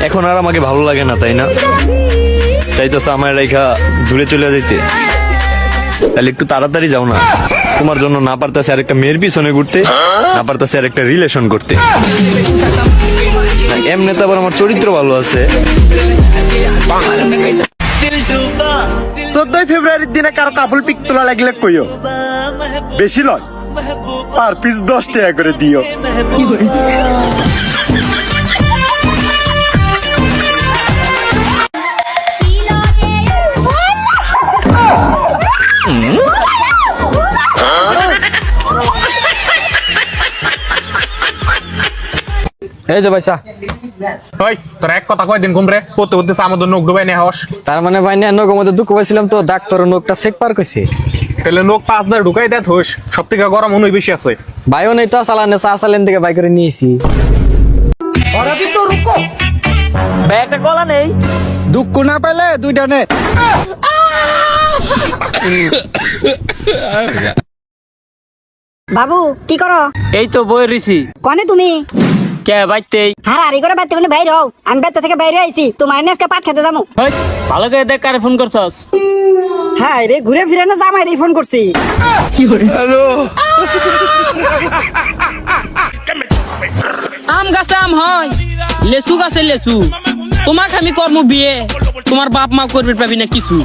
এখন আর আমাকে ভালো লাগে না, তাই না? চাইতেছ আমার রেখা দূরে চলে যেতে? তাহলে একটু তাড়াতাড়ি যাও না। তোমার জন্য না পারতেছে আরেকটা মেয়ের পিছনে ঘুরতে, না পারতেছে আরেকটা রিলেশন করতে। এমনি তো আবার আমার চরিত্র ভালো আছে। 14 ফেব্রুয়ারির দিনে কারো কাপল পিক তোলা লাগলে কইও, বেশি লয়, পার পিস 10 টাকা করে দিও। এই যে ভাইসা, ওই তোর এক কথা কয়দিন ঘুমরে পড়তে পড়তে আমাদের নোক ডুবাই নে হস। তার মানে ভাই না নগের মধ্যে দুঃখ পাইছিলাম তো, ডাক্তার নোকটা চেক পার কইছে। তাহলে নোক 5 দা ঢুকাই দেয় হোস, সব থেকে গরম অনুই বেশি আছে। ভাইও নেই তো চালানে, চা চালান থেকে বাই করে নিয়েছি। ভাই একটা কলা নেই, দুঃখ না পেলে দুইটা নে। বাবু কি করো? এই তো বই রিসি। কনে তুমি? কে বাইতেই? হারাহারি করে বাইতে কোনে বাইরে হও? আমি বাইতে থেকে বাইরে আইছি, তোমার এনে আজকে পাট খেতে যাবো। হেই, ভালো করে দেখ কারে ফোন করছস। হ্যাঁ রে, ঘুরে ফিরে না জামাই রে ফোন করছি। আম গাছে আম হয়, লেচু গাছে লেচু। তোমাকে আমি কর্ম বিয়ে, তোমার বাপ মা করবে পাবি না কিছু।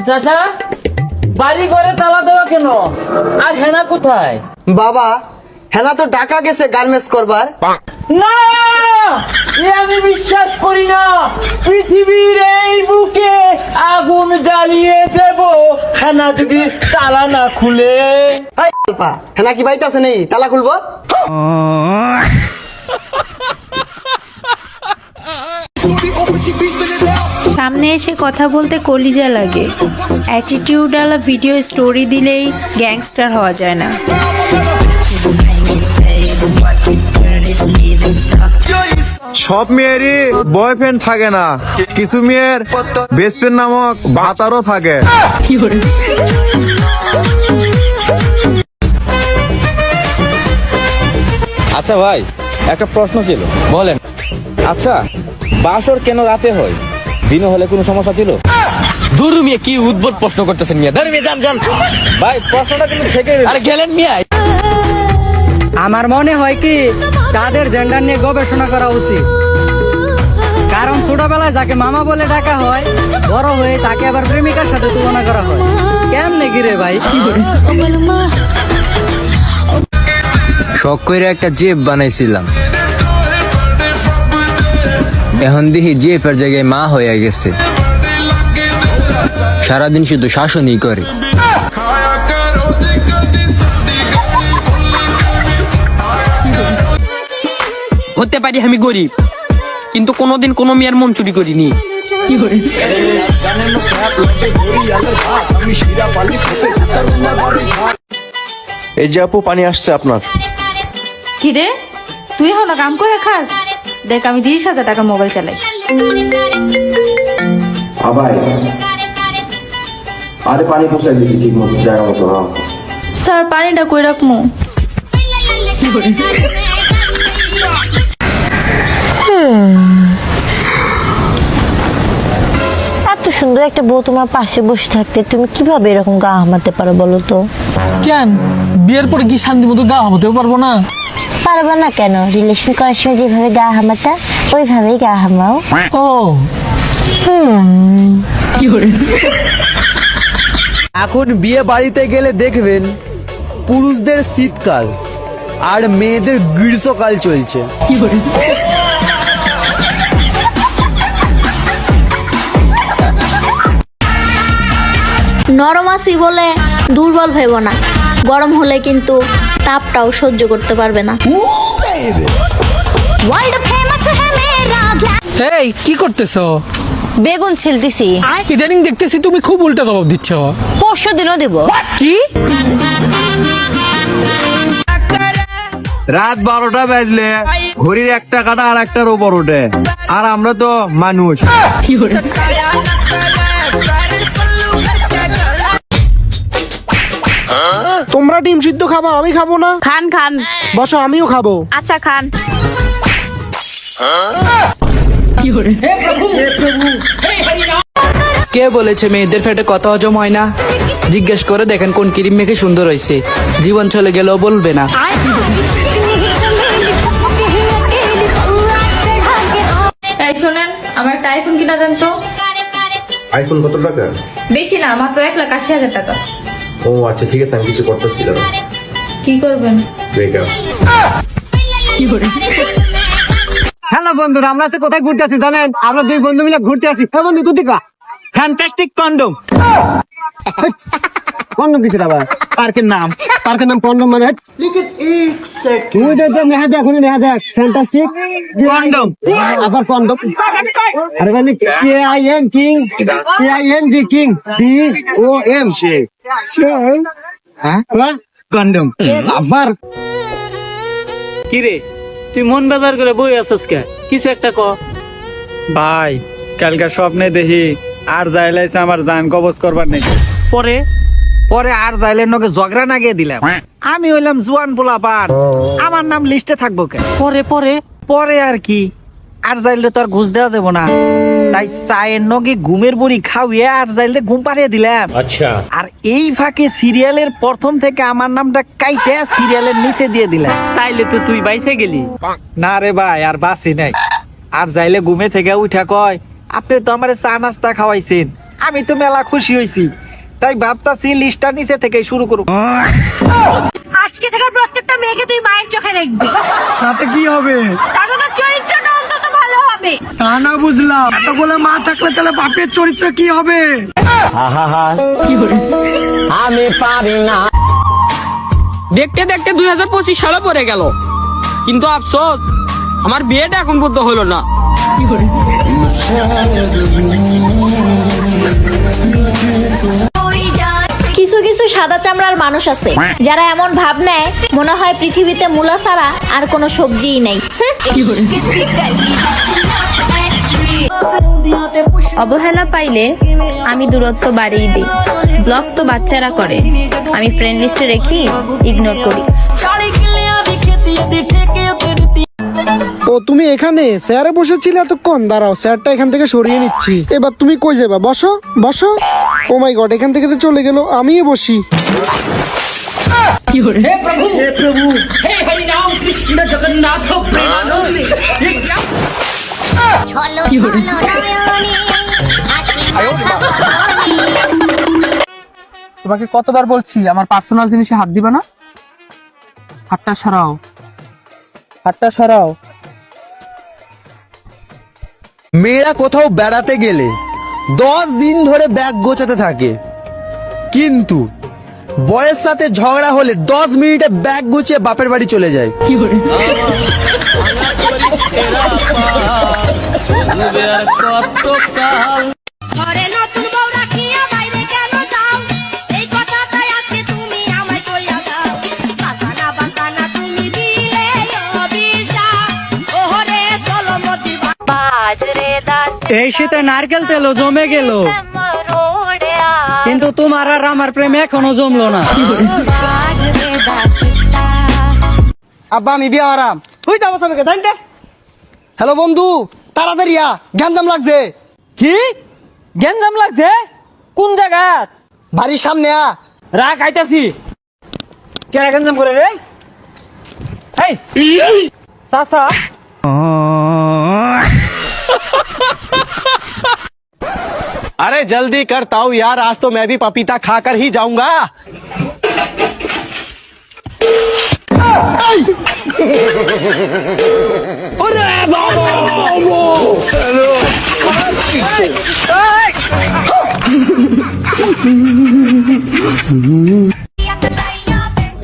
চাচা, বাড়ি ঘরে তালা দেওয়া কেন? আর হেনা কোথায়? বাবা, হেনা তো ঢাকা গেছে গার্মেন্টস করবার। না, এ আমি বিশ্বাস করি না। পৃথিবীর এই বুকে আগুন জ্বালিয়ে দেব হেনা যদি তালা না খুলে। এই আলপা, হেনা কি বাইতে আছে নেই? তালা খুলবো। সামনে এসে কথা বলতে কলিজা লাগে। অ্যাটিটিউডওয়ালা ভিডিও স্টোরি দিলেই গ্যাংস্টার হওয়া যায় না। সব মেয়েরই বয়ফ্রেন্ড থাকে না, কিছু মেয়ের বেস্ট ফ্রেন্ড নামক ভাতারও থাকে। আচ্ছা ভাই, একটা প্রশ্ন ছিল। বলেন। আচ্ছা, বাসর কেন রাতে হয়? দিনে হলে কোনো সমস্যা ছিল? ধরু মিয়া, কি উদ্ভট প্রশ্ন করতেছেন মিয়া। ধরু মিয়া, যান। ভাই প্রশ্নটা কিন্তু থেকে আরে গেলেন মিয়া। আমার মনে হয় কি তাদের জেন্ডার নিয়ে গবেষণা করা উচিত, কারণ ছোটবেলায় যাকে মামা বলে ডাকা হয়, বড় হয়ে তাকে আবার প্রেমিকার সাথে তুলনা করা হয়। কেমনে গিরে ভাই? শখ করে একটা জেব বানাইছিলাম, এখন দেখি জেফের জায়গায় মা হয়ে গেছে, সারাদিন শুধু শাসনই করে। হতে পারি আমি গরিব, কিন্তু কোনোদিন কোনো মেয়ের মন চুরি করিনি। এই যে আপু, পানি আসছে আপনার। কি রে, তুই এখনো কাম করে খাস? দেখ আমি 20,000 টাকা মোবাইল চালাই। আরে পানি পৌঁছাই দিয়েছি ঠিক মতো, জায়গা মতো। স্যার পানিটা কই রাখমু? এত সুন্দর একটা বউ তোমার পাশে বসে থাকতে তুমি কিভাবে এরকম গা হামাতে পারো বলো তো? কেন বিয়ের পরে কি শান্তি মতো গা হামাতেও পারবো না? পারবে না কেন? রিলেশন করার সময় যেভাবে গা হামাতা ওইভাবেই গা হামাও। ও এখন বিয়ে বাড়িতে গেলে দেখবেন পুরুষদের শীতকাল আর মেয়েদের গ্রীষ্মকাল চলছে। নরম আছি বলে দুর্বল ভেব না, গরম হলে কিন্তু তাপটাও সহ্য করতে পারবে না। এই কি করতেছো? বেগুন ছিলতেছি। ইদানিং দেখতেছি তুমি খুব উল্টা জবাব দিচ্ছ। পরশু দিনও দেব। কি? রাত 12টা বাজলে ঘড়ির একটা কাটা আর একটার উপর ওঠে, আর আমরা তো মানুষ। তোমরা ডিম সিদ্ধ খাবা, আমি খাবো না। খান খান। বসো, আমিও খাবো। আচ্ছা খান। কে বলেছে মেয়েদের পেটে কথা হজম হয় না? জিজ্ঞেস করে দেখেন কোন ক্রিম মেখে সুন্দর হয়েছে। জীবন চলে গেলেও বলবে না। এই শোনেন, আমার একটা আইফোন কিনা দেন তো। আইফোন কত টাকা? বেশি না, মাত্র 1,80,000 টাকা। ও আচ্ছা ঠিক আছে, আমি কিছু করতেছিলাম। কি করবেন? ব্রেকআপ। হ্যালো বন্ধুরা, আমরা আজকে কোথায় ঘুরতে আছি জানেন? আমরা 2 বন্ধু মিলে ঘুরতে আছি। হ্যাঁ বন্ধু, তুই দিকা ফ্যান্টাস্টিক কন্ডম। কন্ডম কিসের আবার? পার্কের নাম কন্ডম মানে। তুই দেখ নেহা দেখ, নেহা দেখ, ফ্যান্টাস্টিক কন্ডম, আবার কন্ডম। আরে মানে KIN king, KING king, DOM হ্যাঁ কন্ডম। আবার কি রে, তুই মন বাজার করে বই আসস কে? কিছু একটা ক। ভাই, কালকার স্বপ্নে দেখি আর যাইলাইছে আমার জান কবজ করবার নেই। পরে পরে আর যাইলের নকে ঝগড়া না গিয়ে দিলাম। আমি হইলাম জোয়ান পোলা পার, আমার নাম লিস্টে থাকবো কে? পরে পরে পরে আর কি, আর যাইলে তো আর ঘুষ দেওয়া যাবো না, তাই চায়ের নগে ঘুমের বড়ি খাওয়িয়ে আর যাইলে ঘুম পাড়িয়ে দিলাম। আচ্ছা, আর এই ফাঁকে সিরিয়ালের প্রথম থেকে আমার নামটা কাইটে সিরিয়ালের নিচে দিয়ে দিলাম। তাইলে তো তুই বাইসে গেলি। না রে ভাই, আর বাসি নাই। আর যাইলে ঘুমে থেকে উঠা কয়, আপনি তো আমারে চা নাস্তা খাওয়াইছেন, আমি তো মেলা খুশি হয়েছি, তাই ভাবতাছি লিস্টটা নিচে থেকে শুরু করব। আজকে থেকে প্রত্যেকটা মেয়েকে তুই মায়ের চোখে দেখবি। তাতে কি হবে? তাহলে তোর চরিত্রটা অন্তত ভালো হবে। তা না বুঝলাম, এতগুলো মা থাকলে তাহলে বাপের চরিত্র কি হবে? আমি পারি না। দেখতে দেখতে 2025 সালে পড়ে গেল, কিন্তু আফসোস আমার বিয়েটা এখন পর্যন্ত হলো না। কিছু কিছু সাদা চামড়ার মানুষ আছে যারা এমন ভাব নেয় মনে হয় পৃথিবীতে মূলা ছাড়া আর কোনো সবজিই নেই। অবহেলা পাইলে আমি দূরত্ব বাড়িয়ে দিই। ব্লক তো বাচ্চারা করে, আমি ফ্রেন্ড লিস্টে রেখি ইগনোর করি। ও তুমি এখানে স্যারে বসেছিলে এতক্ষণ? দাঁড়াও, স্যারটা এখান থেকে সরিয়ে নিচ্ছি। এবার তুমি কই যাবা? বসো বসো। ও মাই গড, এখান থেকে তো চলে গেল, আমিই বসি। তোমাকে কতবার বলছি আমার পার্সোনাল জিনিসে হাত দিবা না? হাতটা সরাও, হাতটা সরাও। মেয়েরা কোথাও বেড়াতে গেলে 10 দিন ধরে ব্যাগ গোছাতে থাকে, কিন্তু বয়ের সাথে ঝগড়া হলে 10 মিনিটে ব্যাগ গুছিয়ে বাপের বাড়ি চলে যায়। এই শীতে নারকেল তেলও জমে গেল, কিন্তু তোমার আর আমার প্রেম এখনো জমলো না। আব্বা আমি বিয়ে হারাম। তুই যাবো সবাইকে জানতে। হ্যালো বন্ধু, তাড়াতাড়ি আ, গ্যাঞ্জাম লাগছে। কি গ্যাঞ্জাম লাগছে? কোন জায়গা? বাড়ির সামনে আ। রাখ আইতাছি। কেন গ্যাঞ্জাম করে রে? এই সাসা, अरे जल्दी करता हूँ यार, आज तो मैं भी पपीता खाकर ही जाऊंगा।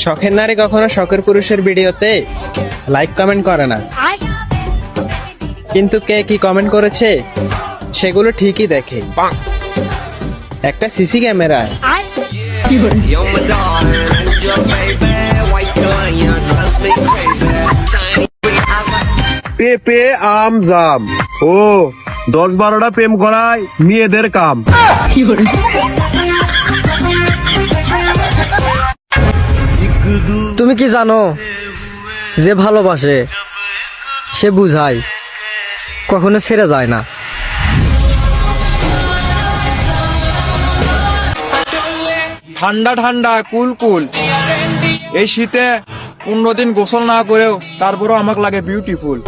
শখের নারী কখনো শখের পুরুষের ভিডিওতে লাইক কমেন্ট করে না, কিন্তু কে কি কমেন্ট করেছে সেগুলো ঠিকই দেখে একটা সিসি ক্যামেরায়। পেঁপে আম জাম, ও 10-12টা প্রেম করায় মেয়েদের কাম। তুমি কি জানো যে ভালোবাসে সে বুঝায় কখনো ছেড়ে যায় না। ঠান্ডা ঠান্ডা কুল কুল, এই শীতে 15 দিন গোসল না করেও তারপরও আমাকে লাগে বিউটিফুল।